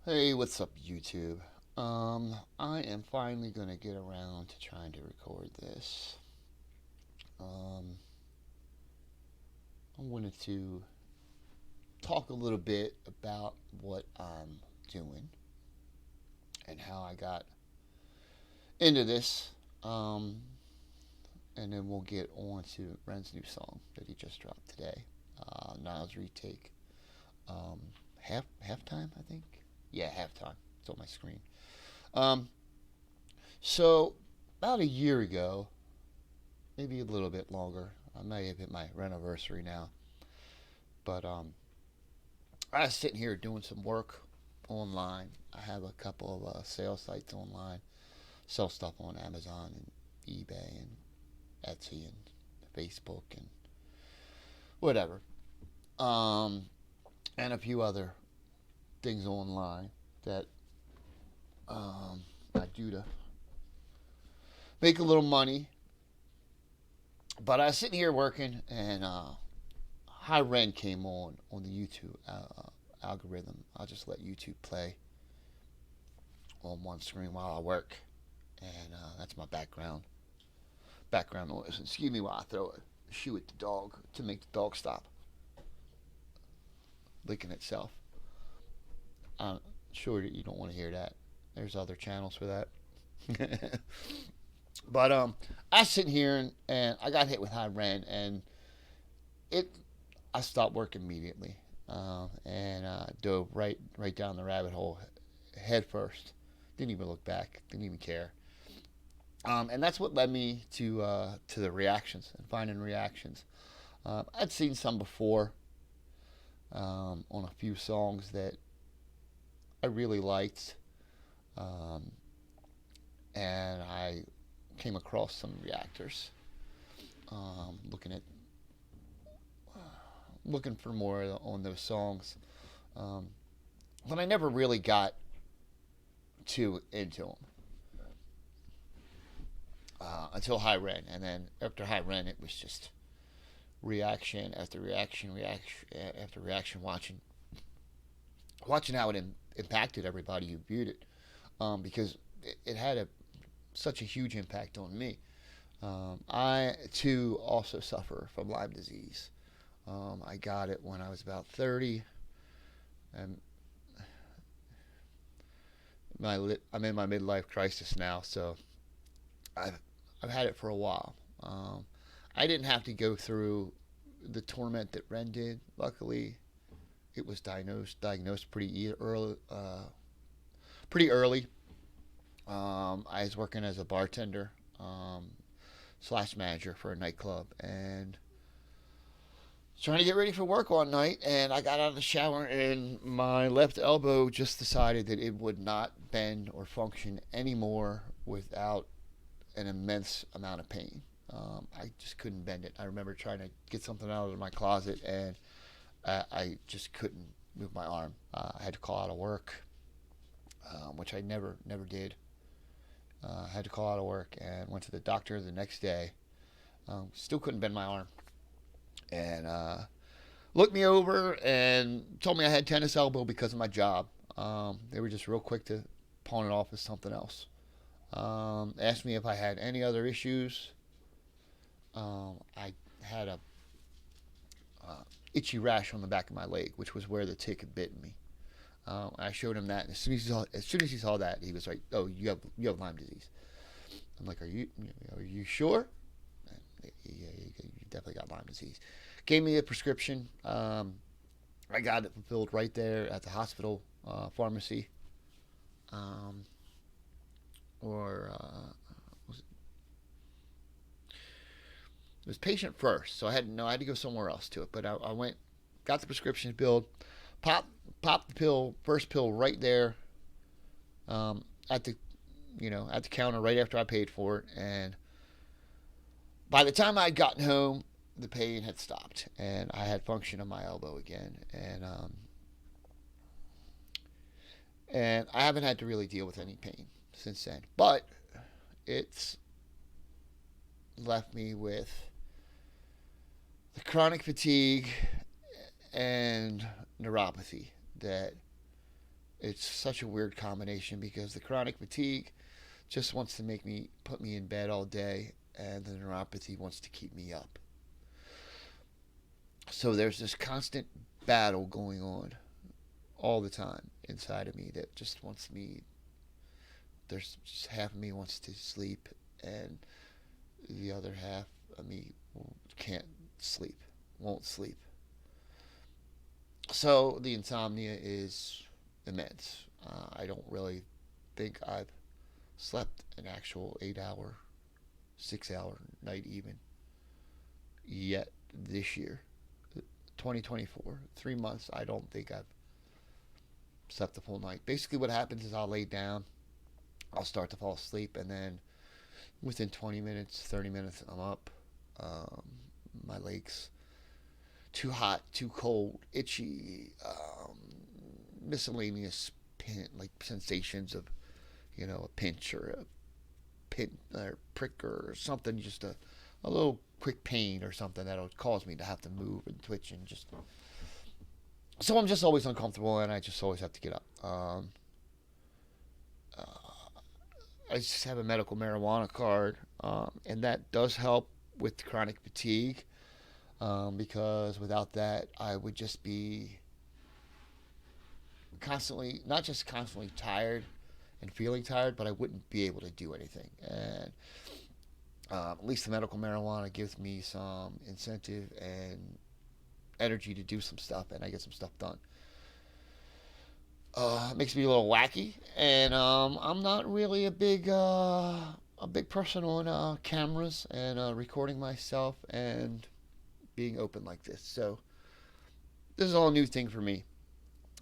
Hey, what's up, YouTube? I am finally gonna get around to trying to record this. Um, I wanted to talk a little bit about what I'm doing and how I got into this. Um, and then we'll get on to Ren's new song that he just dropped today. Niles Retake. Um, halftime, I think. Yeah, halftime. It's on my screen. Um, so about a year ago, maybe a little bit longer. I may have hit my anniversary now, but I was sitting here doing some work online. I have a couple of sales sites online, sell stuff on Amazon and eBay and Etsy and Facebook and whatever, um, and a few other things online that I do to make a little money. But I was sitting here working, and High Ren came on the YouTube algorithm. I'll just let YouTube play on one screen while I work, and that's my background noise. Excuse me while I throw a shoe at the dog to make the dog stop licking itself. I'm sure that you don't want to hear that. There's other channels for that. But I was sitting here and I got hit with High Ren, and it I stopped work immediately, and dove right down the rabbit hole head first. Didn't even look back. Didn't even care. And that's what led me to the reactions and finding reactions. I'd seen some before on a few songs that I really liked, um, and I came across some reactors, looking at looking for more on those songs, um, but I never really got too into them until High Ren, and then after High Ren, it was just reaction after reaction after reaction, watching how it impacted everybody who viewed it, because it had such a huge impact on me. I too also suffer from Lyme disease. I got it when I was about 30, and I'm in my midlife crisis now, so I've I've had it for a while. I didn't have to go through the torment that Ren did. Luckily, it was diagnosed pretty early. Pretty early. I was working as a bartender slash manager for a nightclub, and trying to get ready for work one night, and I got out of the shower, and my left elbow just decided that it would not bend or function anymore without an immense amount of pain. I just couldn't bend it. I remember trying to get something out of my closet, and I just couldn't move my arm. I had to call out of work, which I never did. I had to call out of work and went to the doctor the next day. Still couldn't bend my arm, and looked me over and told me I had tennis elbow because of my job. They were just real quick to pawn it off as something else. Asked me if I had any other issues. I had a itchy rash on the back of my leg, which was where the tick had bitten me. I showed him that, and as soon as he saw that, he was like, "Oh, you have Lyme disease." I'm like, "Are you sure?" Yeah, you definitely got Lyme disease. Gave me a prescription. I got it fulfilled right there at the hospital pharmacy, um, or it was patient first, so I had to go somewhere else to it. But I went, got the prescription filled, pop popped the pill, first pill right there, at the at the counter right after I paid for it, and by the time I'd gotten home, the pain had stopped, and I had function in my elbow again, and I haven't had to really deal with any pain since then. But it's left me with the chronic fatigue and neuropathy that it's such a weird combination because the chronic fatigue just wants to put me in bed all day, and the neuropathy wants to keep me up. So there's this constant battle going on all the time inside of me that just wants me. There's just half of me wants to sleep, and the other half of me can't sleep, won't sleep. So the insomnia is immense. I don't really think I've slept an actual 8 hour, 6 hour night even yet this year. 2024, 3 months, I don't think I've slept the full night. Basically, what happens is I'll lay down, I'll start to fall asleep, and then within 20 minutes, 30 minutes, I'm up. Um, my legs too hot, too cold, itchy, miscellaneous like sensations of, a pinch or a pin or prick or something, just a little quick pain or something that'll cause me to have to move and twitch and just. So I'm just always uncomfortable, and I just always have to get up. I just have a medical marijuana card, and that does help with chronic fatigue, because without that, I would just be constantly, not just constantly tired and feeling tired, but I wouldn't be able to do anything. And at least the medical marijuana gives me some incentive and energy to do some stuff, and I get some stuff done. It makes me a little wacky, and I'm not really a big person on cameras and recording myself and being open like this. So this is all a new thing for me.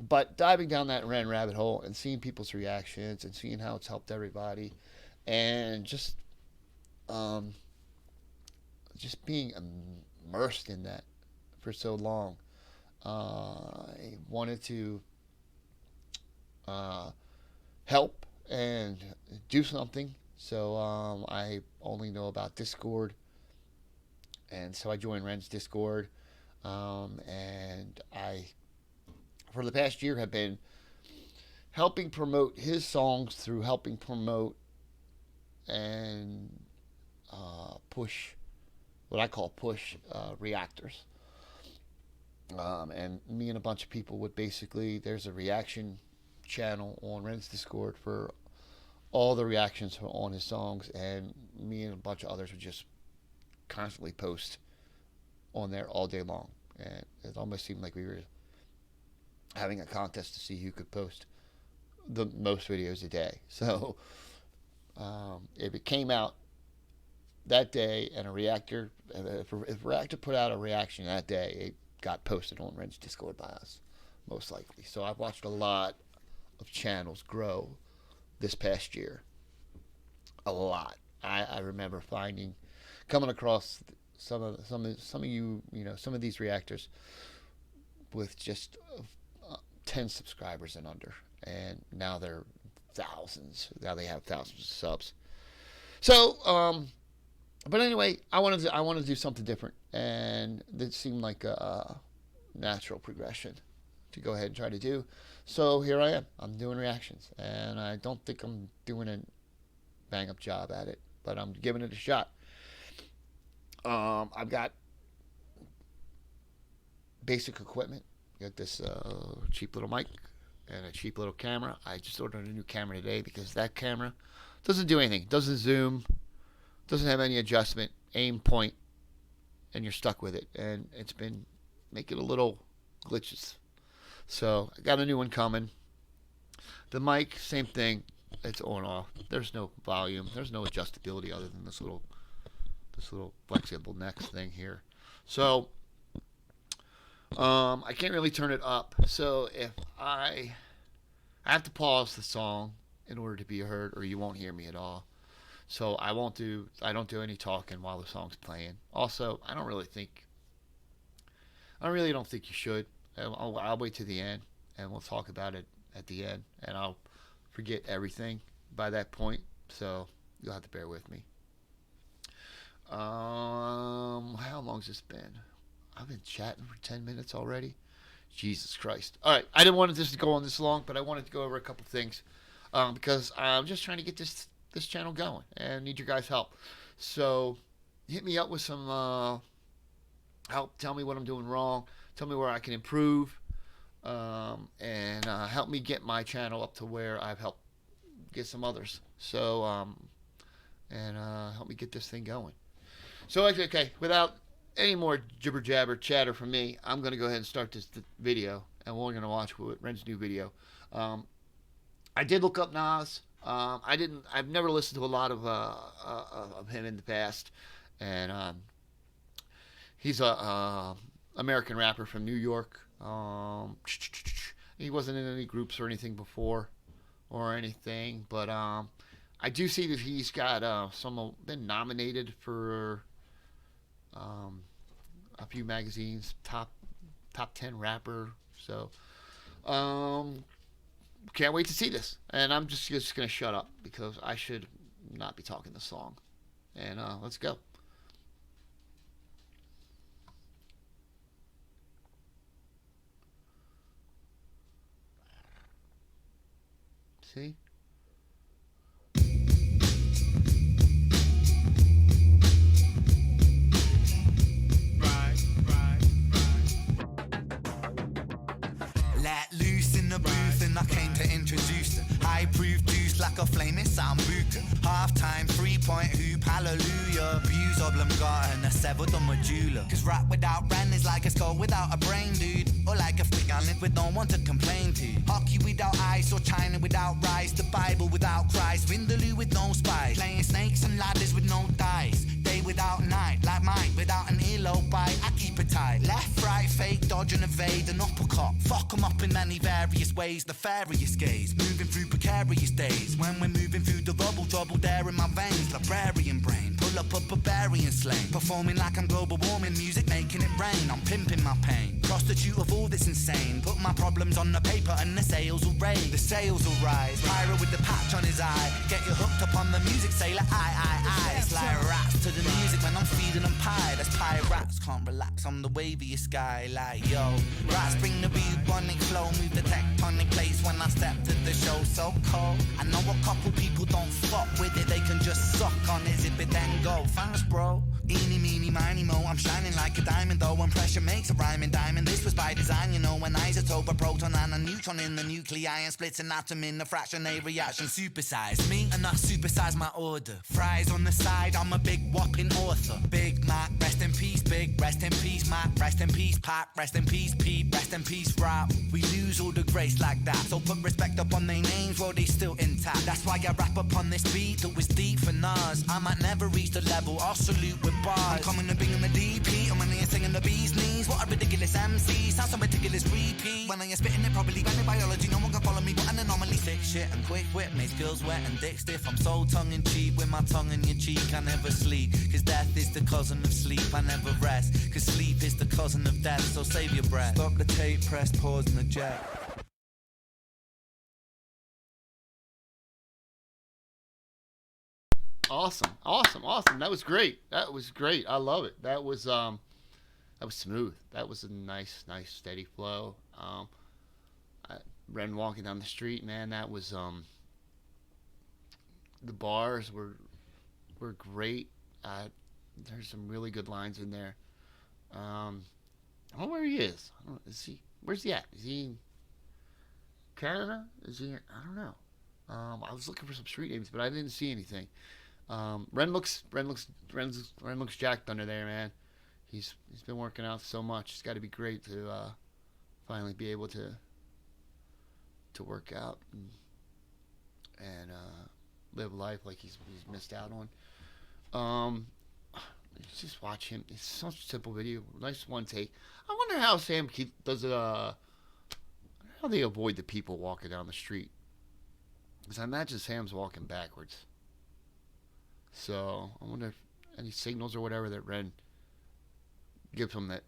But diving down that Ren rabbit hole and seeing people's reactions and seeing how it's helped everybody, and um, just being immersed in that for so long, I wanted to help and do something. So I only know about Discord, and so I joined Ren's Discord, and I, for the past year, have been helping promote his songs through helping promote and push what I call push reactors. And me and a bunch of people would basically, there's a reaction channel on Ren's Discord for all the reactions on his songs, and me and a bunch of others would just constantly post on there all day long. And it almost seemed like we were having a contest to see who could post the most videos a day. So if it came out that day and if a reactor put out a reaction that day, it got posted on Ren's Discord by us, most likely. So I've watched a lot of channels grow this past year. A lot. I remember coming across some of you, some of these reactors with just 10 subscribers and under, and now they're thousands. Now they have thousands of subs. So, but anyway, I wanted to do something different, and it seemed like a natural progression to go ahead and try to do. So here I am. I'm doing reactions, and I don't think I'm doing a bang up job at it, but I'm giving it a shot. I've got basic equipment. Got this cheap little mic and a cheap little camera. I just ordered a new camera today because that camera doesn't do anything. Doesn't zoom. Doesn't have any adjustment. Aim, point, and you're stuck with it. And it's been making a little glitches. So I got a new one coming. The mic, same thing. It's on off. There's no volume. There's no adjustability other than this little flexible neck thing here. So I can't really turn it up. So if I have to pause the song in order to be heard, or you won't hear me at all. So I don't do any talking while the song's playing. Also, I really don't think you should. I'll wait to the end, and we'll talk about it at the end, and I'll forget everything by that point. So you'll have to bear with me. How long's this been? I've been chatting for 10 minutes already. Jesus Christ. All right, I didn't want this to go on this long, but I wanted to go over a couple things because I'm just trying to get this channel going and need your guys' help. So hit me up with some help. Tell me what I'm doing wrong. Tell me where I can improve, and help me get my channel up to where I've helped get some others. So and help me get this thing going. So okay, without any more jibber jabber chatter from me, I'm going to go ahead and start this video, and we're going to watch Ren's new video. I did look up Nas. I've never listened to a lot of him in the past, and he's a American rapper from New York. He wasn't in any groups or anything before, or anything, but I do see that he's got been nominated for a few magazines, top 10 rapper. So can't wait to see this. And I'm just gonna shut up because I should not be talking this song. And let's go. See? Let loose in the booth and I came to introduce them. High proof juice like a flaming sambuca. Half time, 3-point hoop, hallelujah. Views oblongata, severed the medulla. Cause rap without Ren is like a skull without a brain, dude. Or like a fig on it with no one to complain to. Hockey without ice or China without rice. The Bible without Christ, Vindaloo with no spice. Playing snakes and ladders with no dice. Day without night, like Mike without an earlobe bite. I keep it tight. Left, right, fake, dodge and evade an uppercut. Fuck 'em up in many various ways. The fairyest gaze, moving through precarious days. When we're moving through the rubble, trouble there in my veins. Librarian brain, pull up a barbarian slang. Performing like I'm global warming, music making it rain. I'm pimping my pain, prostitute of all that's insane. Put my problems on the paper and the sales will raise. The sales will rise. Pyro with the patch on his eye. Get you hooked up on the music, sailor. I. It's like rats to the music when I'm feeding them pie. That's pirates, can't relax on the waviest guy. Like yo, rats bring the bubonic flow, move the tectonic plates when I step to the show. So cold. I know a couple people don't fuck with it, they can just suck on it, zip it then go. Thanks bro. Eeny meeny miny mo, I'm shining like a diamond though. When pressure makes a rhyming diamond, this was by design, you know. When isotope a proton and a neutron in the nuclei and splits an atom in the fraction, a reaction supersize me and not supersize my order. Fries on the side, I'm a big whopping author. Big Mac, rest in peace, big, rest in peace, Mac, rest in peace, Pac, rest in peace, Pete, rest in peace, rap. We lose all the grace like that, so put respect up on their names while they still intact. That's why I rap up on this beat that was deep for Nas. I might never reach the level, I'll salute with bars. I'm coming to bring in the DP, I'm when they singing the bee's knees. What a ridiculous MC, sounds so ridiculous repeat. When I ain't spitting it properly, when in biology, no one can follow me. What an anomaly, thick shit and quick wit makes girls wet and dick stiff. I'm so tongue in cheek with my tongue in your cheek. I never sleep, cause death is the cousin of sleep. I never rest, cause sleep is the cousin of death. So save your breath. Stop the tape, press pause and eject. Awesome. That was great. I love it. That was smooth. That was a nice steady flow. Ren walking down the street, man, that was the bars were great. There's some really good lines in there. I don't know where he is. Where's he at? Is he in Canada? Is he? I don't know. I was looking for some street names, but I didn't see anything. Ren looks jacked under there, man. He's been working out so much. It's got to be great to finally be able to work out and live life like he's missed out on. Just watch him. It's such a simple video. Nice one take. I wonder how Sam does it. How they avoid the people walking down the street. Because I imagine Sam's walking backwards. So I wonder if any signals or whatever that Ren gives him, that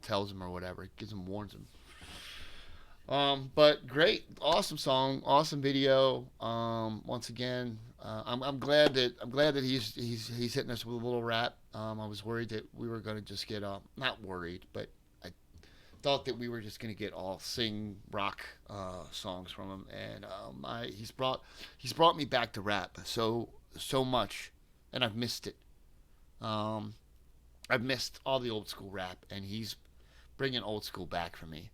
tells him or whatever, gives him, warns him. But great, awesome song, awesome video. Once again, I'm glad that he's hitting us with a little rap. I was worried that we were gonna just get not worried, but thought that we were just gonna get all sing rock songs from him, and he's brought me back to rap so much, and I've missed it. Um, I've missed all the old school rap, and he's bringing old school back for me.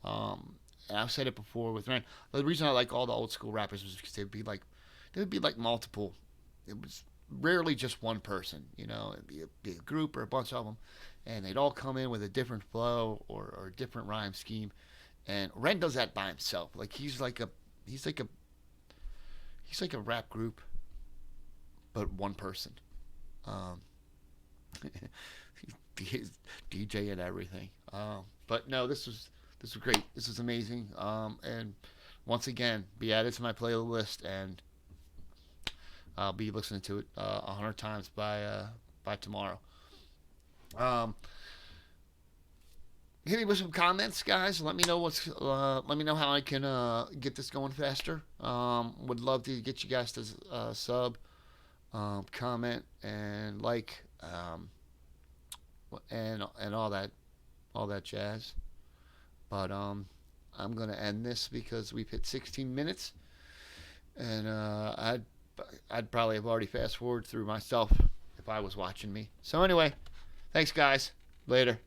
And I've said it before with Ren. The reason I like all the old school rappers was because they would be like multiple. It was rarely just one person. You know, be a group or a bunch of them, and they'd all come in with a different flow or a different rhyme scheme. And Ren does that by himself. Like he's like a he's like a rap group, but one person. Um, he's DJ and everything. But no, this was great. This was amazing. And once again, be added to my playlist, and I'll be listening to it 100 times by tomorrow. Um, Hit me with some comments, guys. Let me know let me know how I can get this going faster. Would love to get you guys to sub, comment, and like, and all that jazz. But I'm gonna end this because we've hit 16 minutes, and I'd probably have already fast forwarded through myself if I was watching me. So anyway, thanks guys. Later.